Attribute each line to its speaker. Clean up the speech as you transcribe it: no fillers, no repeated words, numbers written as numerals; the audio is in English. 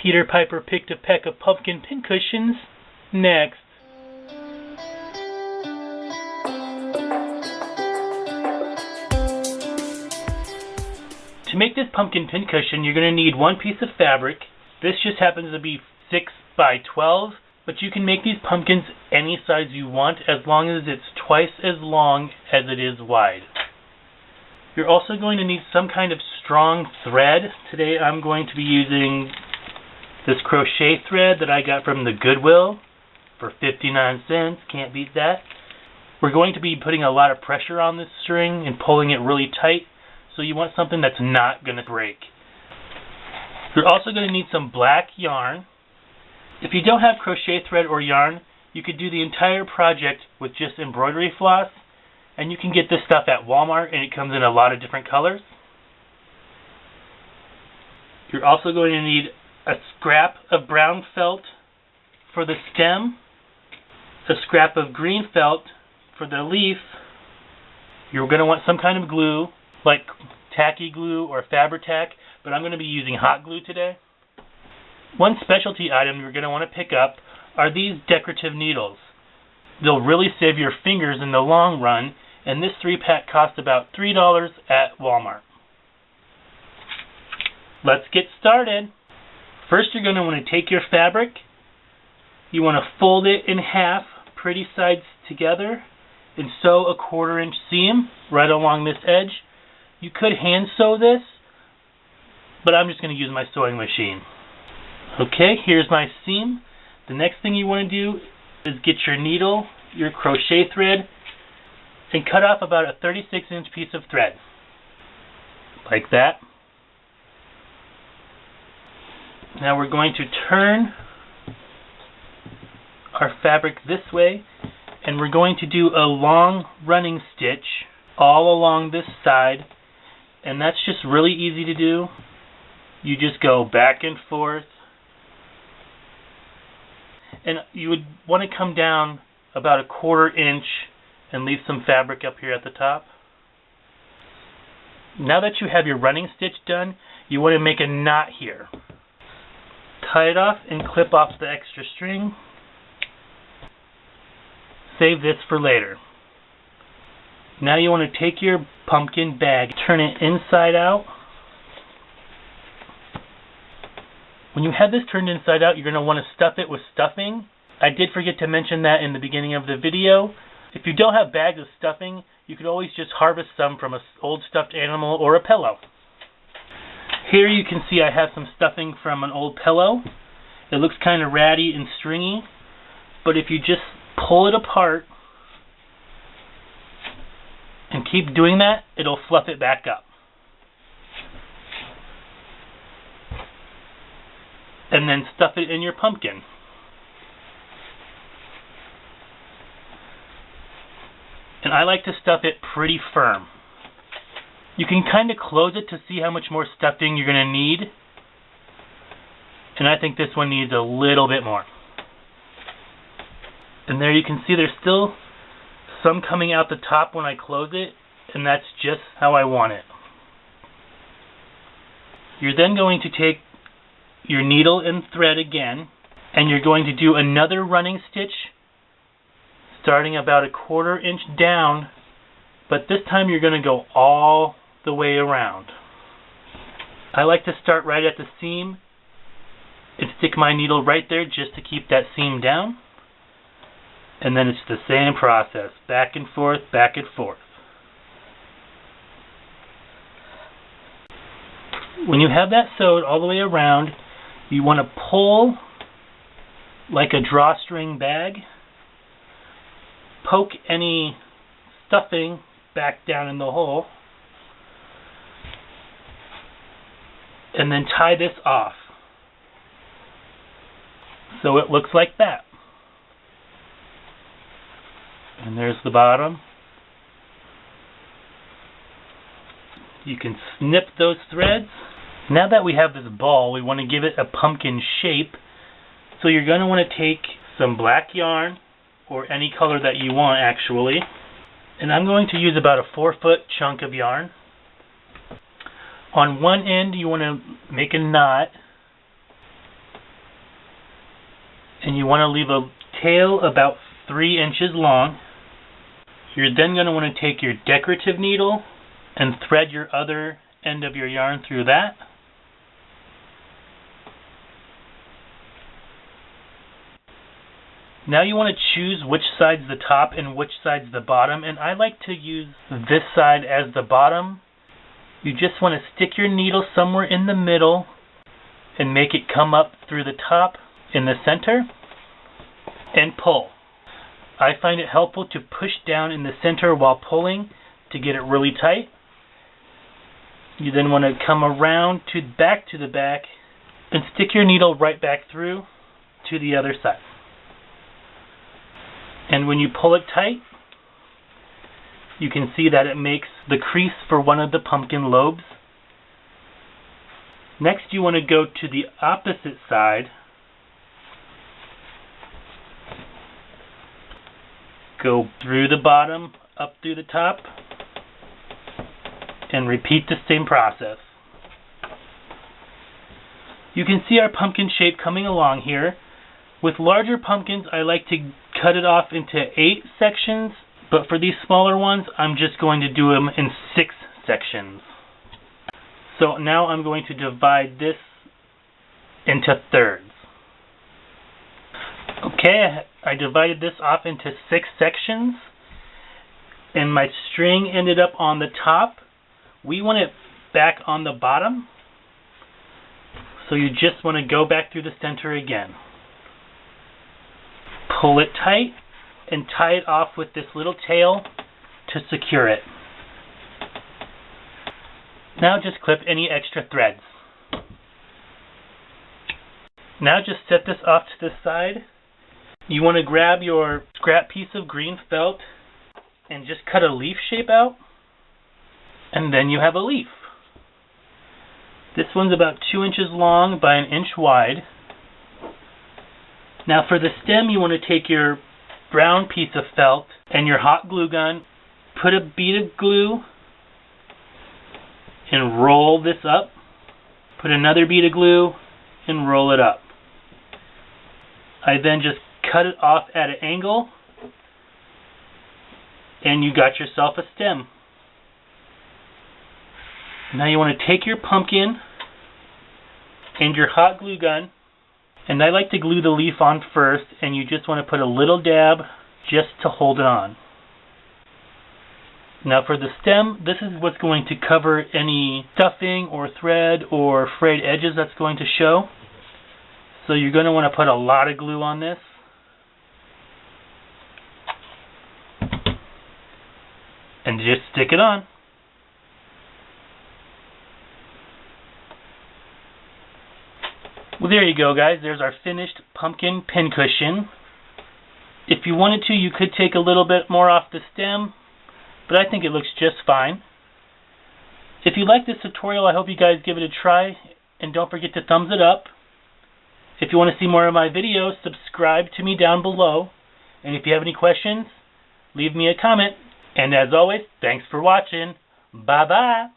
Speaker 1: Peter Piper picked a peck of pumpkin pincushions. Next. To make this pumpkin pincushion, you're going to need one piece of fabric. This just happens to be 6 by 12, but you can make these pumpkins any size you want as long as it's twice as long as it is wide. You're also going to need some kind of strong thread. Today I'm going to be using this crochet thread that I got from the Goodwill for 59 cents. Can't beat that. We're going to be putting a lot of pressure on this string and pulling it really tight, so you want something that's not going to break. You're also going to need some black yarn. If you don't have crochet thread or yarn, you could do the entire project with just embroidery floss, and you can get this stuff at Walmart, and it comes in a lot of different colors. You're also going to need a scrap of brown felt for the stem, a scrap of green felt for the leaf. You're going to want some kind of glue, like tacky glue or Fabri-Tac, but I'm going to be using hot glue today. One specialty item you're going to want to pick up are these decorative needles. They'll really save your fingers in the long run, and this 3-pack costs about $3 at Walmart. Let's get started. First, you're going to want to take your fabric. You want to fold it in half, pretty sides together, and sew a 1/4-inch seam right along this edge. You could hand sew this, but I'm just going to use my sewing machine. Okay, here's my seam. The next thing you want to do is get your needle, your crochet thread, and cut off about a 36-inch piece of thread. Like that. Now we're going to turn our fabric this way, and we're going to do a long running stitch all along this side, and that's just really easy to do. You just go back and forth, and you would want to come down about a 1/4 inch and leave some fabric up here at the top. Now that you have your running stitch done, you want to make a knot here. Tie it off and clip off the extra string. Save this for later. Now you want to take your pumpkin bag, turn it inside out. When you have this turned inside out, you're going to want to stuff it with stuffing. I did forget to mention that in the beginning of the video. If you don't have bags of stuffing, you could always just harvest some from an old stuffed animal or a pillow. Here you can see I have some stuffing from an old pillow. It looks kind of ratty and stringy, but if you just pull it apart and keep doing that, it'll fluff it back up. And then stuff it in your pumpkin. And I like to stuff it pretty firm. You can kind of close it to see how much more stuffing you're going to need. And I think this one needs a little bit more. And there you can see there's still some coming out the top when I close it, and that's just how I want it. You're then going to take your needle and thread again, and you're going to do another running stitch starting about a 1/4 inch down, but this time you're going to go all the way around. I like to start right at the seam and stick my needle right there just to keep that seam down, and then it's the same process, back and forth, back and forth. When you have that sewed all the way around, you want to pull like a drawstring bag, poke any stuffing back down in the hole, and then tie this off so it looks like that. And there's the bottom. You can snip those threads. Now that we have this ball, we want to give it a pumpkin shape. So you're going to want to take some black yarn, or any color that you want actually. And I'm going to use about a 4-foot chunk of yarn. On one end you want to make a knot. and you want to leave a tail about 3 inches long. You're then going to want to take your decorative needle and thread your other end of your yarn through that. Now you want to choose which side's the top and which side's the bottom, and I like to use this side as the bottom. You just want to stick your needle somewhere in the middle and make it come up through the top in the center and pull. I find it helpful to push down in the center while pulling to get it really tight. You then want to come around to the back and stick your needle right back through to the other side. And when you pull it tight, you can see that it makes the crease for one of the pumpkin lobes. Next, you want to go to the opposite side. Go through the bottom, up through the top, and repeat the same process. You can see our pumpkin shape coming along here. With larger pumpkins, I like to cut it off into 8 sections, but for these smaller ones, I'm just going to do them in 6 sections. So now I'm going to divide this into thirds. Okay, I divided this off into 6 sections, and my string ended up on the top. We want it back on the bottom, so you just want to go back through the center again. Pull it tight and tie it off with this little tail to secure it. Now just clip any extra threads. Now just set this off to the side. You want to grab your scrap piece of green felt and just cut a leaf shape out, and then you have a leaf. This one's about 2 inches long by 1 inch wide. Now for the stem, you want to take your brown piece of felt and your hot glue gun, put a bead of glue and roll this up. Put another bead of glue and roll it up. I then just cut it off at an angle, and you got yourself a stem. Now you want to take your pumpkin and your hot glue gun, and I like to glue the leaf on first, and you just want to put a little dab just to hold it on. Now for the stem, this is what's going to cover any stuffing or thread or frayed edges that's going to show. So you're going to want to put a lot of glue on this. And just stick it on. Well, there you go, guys. There's our finished pumpkin pincushion. If you wanted to, you could take a little bit more off the stem, but I think it looks just fine. If you like this tutorial, I hope you guys give it a try, and don't forget to thumbs it up. If you want to see more of my videos, subscribe to me down below. And if you have any questions, leave me a comment. And as always, thanks for watching. Bye-bye.